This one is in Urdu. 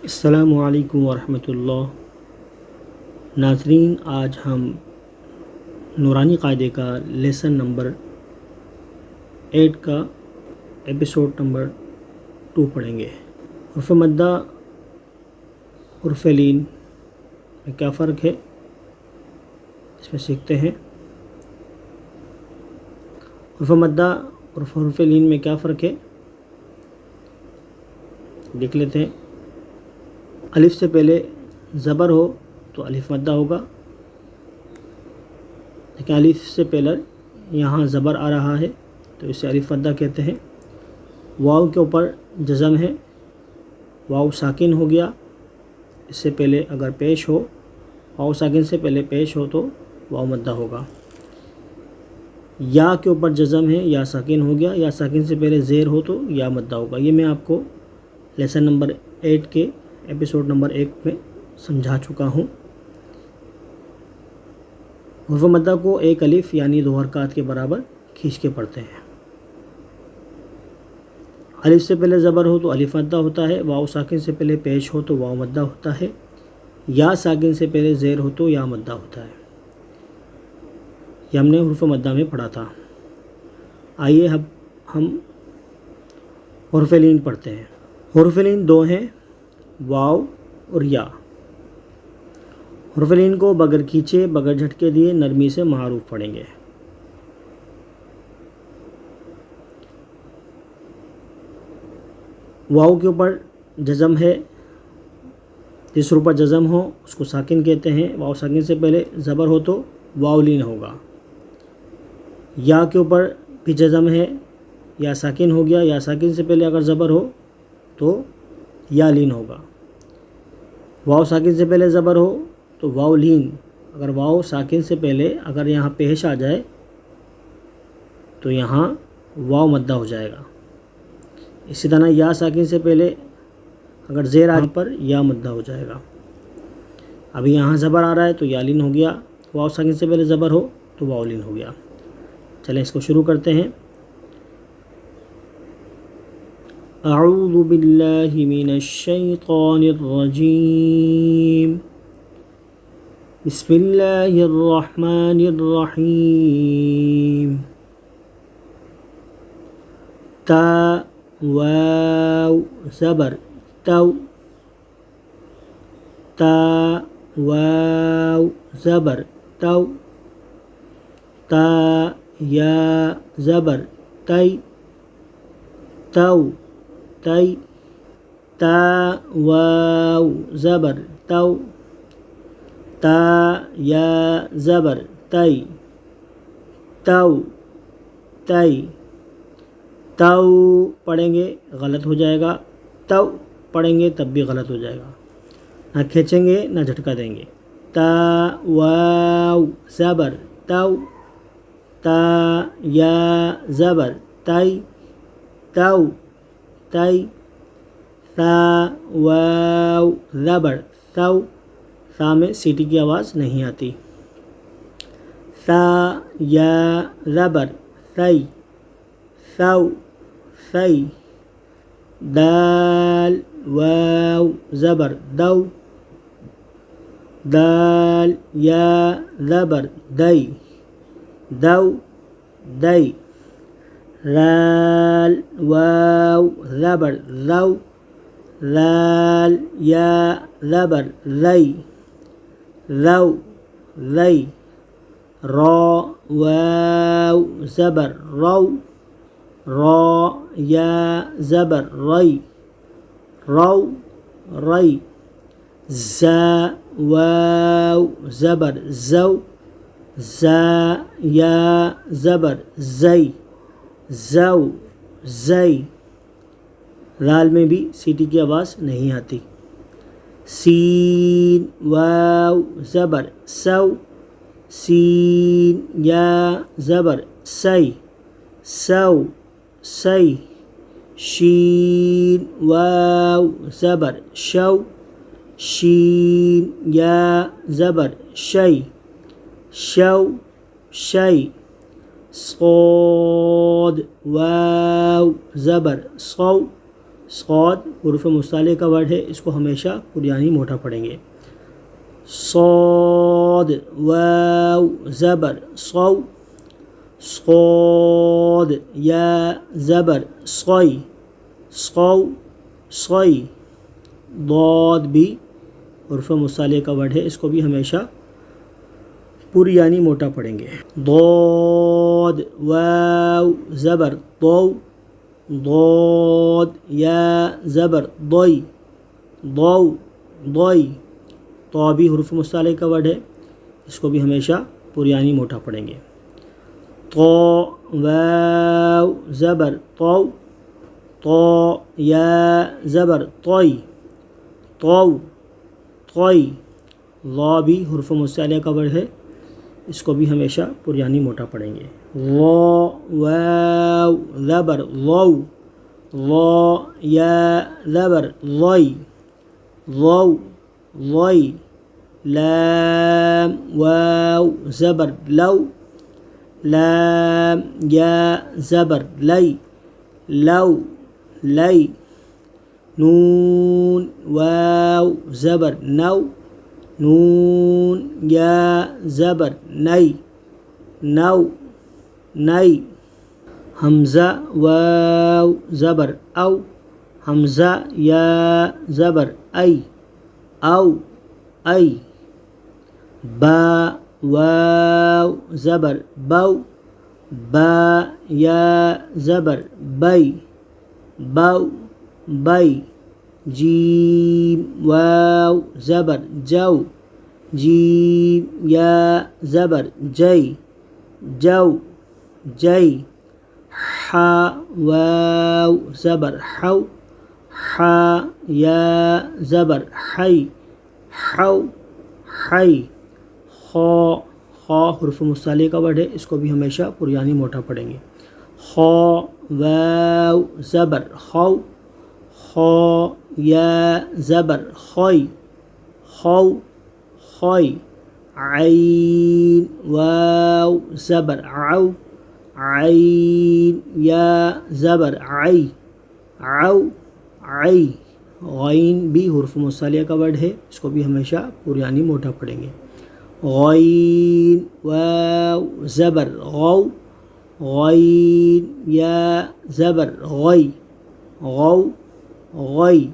السلام علیکم ورحمۃ اللہ ناظرین، آج ہم نورانی قاعدے کا لیسن نمبر 8 کا ایپیسوڈ نمبر 2 پڑھیں گے۔ حرف مدہ حرف لین میں کیا فرق ہے اس میں سیکھتے ہیں۔ حرف مدہ اور حرف لین میں کیا فرق ہے دیکھ لیتے ہیں۔ الف سے پہلے زبر ہو تو الف مدہ ہوگا، لیکن الف سے پہلے یہاں زبر آ رہا ہے تو اسے الف مدہ کہتے ہیں۔ واو کے اوپر جزم ہے، واو ساکن ہو گیا، اس سے پہلے اگر پیش ہو، واو ساکن سے پہلے پیش ہو تو واو مدہ ہوگا۔ یا کے اوپر جزم ہے، یا ساکن ہو گیا، یا ساکن سے پہلے زیر ہو تو یا مدہ ہوگا۔ یہ میں آپ کو لیسن نمبر 8 کے ایپیسوڈ نمبر 1 میں سمجھا چکا ہوں۔ حرف مدہ کو ایک الف یعنی 2 حرکات کے برابر کھینچ کے پڑھتے ہیں۔ الف سے پہلے زبر ہو تو الف مدہ ہوتا ہے، واو ساکن سے پہلے پیش ہو تو واو مدہ ہوتا ہے، یا ساکن سے پہلے زیر ہو تو یا مدہ ہوتا ہے۔ یہ ہم نے حرف مدہ میں پڑھا تھا۔ آئیے اب ہم حرف لین پڑھتے ہیں۔ حرف لین 2 ہیں، واو اور یا۔ حرف لین کو بغیر کھینچے بغیر جھٹکے دیے نرمی سے معروف پڑھیں گے۔ واو کے اوپر جزم ہے، جس حرف پر جزم ہو اس کو ساکن کہتے ہیں، واو ساکن سے پہلے زبر ہو تو واو لین ہوگا۔ یا کے اوپر بھی جزم ہے، یا ساکن ہو گیا، یا ساکن سے پہلے اگر زبر ہو تو یا لین ہوگا۔ واو ساکن سے پہلے زبر ہو تو واو لین، اگر واو ساکن سے پہلے اگر یہاں پیش آ جائے تو یہاں واو مدہ ہو جائے گا۔ اسی طرح یا ساکن سے پہلے اگر زیر آنے پر یا مدہ ہو جائے گا۔ ابھی یہاں زبر آ رہا ہے تو یا لین ہو گیا، واو ساکن سے پہلے زبر ہو تو واو لین ہو گیا۔ چلیں اس کو شروع کرتے ہیں۔ اعوذ باللہ من الشیطان الرجیم، بسم اللہ الرحمن الرحیم۔ تا واو زبر تو، تا واو زبر تو، تا یا زبر تی، تو تی، تا واو زبر تو، تا یا زبر تی، تو تی۔ تو پڑھیں گے غلط ہو جائے گا، تو پڑھیں گے تب بھی غلط ہو جائے گا، نہ کھینچیں گے نہ جھٹکا دیں گے۔ تا واو زبر تو، تا یا زبر تی، تو تی، تا واو زبر ثو، ثا میں سیٹی کی آواز نہیں آتی۔ ثا یا زبر ثی، ثو ثی۔ دال واو زبر دو، دال یا زبر دی، دو دی۔ ذال واو زبر ذو، ذال یا زبر ذی، ذو ذی۔ را واو زبر رو، را یا زبر ری، رو ری۔ زا واو زبر زو، زا یا زبر زی، زو زی۔ رال میں بھی سیٹی کی آواز نہیں آتی۔ سین واو زبر سو، سین یا زبر سی، سو سی۔ شین واو زبر شو، شین یا زبر شی، شو شی۔ صاد واو زبر صو، صاد حروف مستعلے کا ورڈ ہے، اس کو ہمیشہ پریانی موٹا پڑھیں گے. صاد واو زبر صو، صاد یا زبر صوی صو صوی. ضاد بھی حروف مستعلے کا ورڈ ہے، اس کو بھی ہمیشہ پریانی موٹا پڑھیں گے. ضاد واو زبر ضو، ضاد یا زبر ضوی ضو ضوی. تو بھی حروف مستعلے کا ورڈ ہے، اس کو بھی ہمیشہ پریانی موٹا پڑھیں گے. تو واو زبر تو، تو یا زبر طوی تو طوی. ضا بھی حروف مستعلے کا ورڈ ہے، اس کو بھی ہمیشہ پریانی موٹا پڑھیں گے. ضا واو زبر ضو، ضا یا زبر ضوی ضو ضوی. لام واو زبر لو، لام یا زبر لی لو لی. نون واو زبر نو، نون یا زبر نئی نو نئی. حمزہ واو زبر او، حمزہ یا زبر ای او ای. با واو زبر بو، با یا زبر بی بو بی. جیم واو زبر جو، جیم یا زبر جی جو جی. ح واو زبر حو، ح یا زبر حی حو حی. خا، خا حروف مستعلے کا ورڈ ہے، اس کو بھی ہمیشہ پریانی موٹا پڑھیں گے. خا واو زبر خو، خو یا زبر خوی خو خوی. عین واو زبر عو، عین یا زبر عی عو عی. غین بھی حروف مستعلے کا ورڈ ہے، اس کو بھی ہمیشہ پریانی موٹا پڑھیں گے. غین واو زبر غو، غین یا زبر غی غو غی.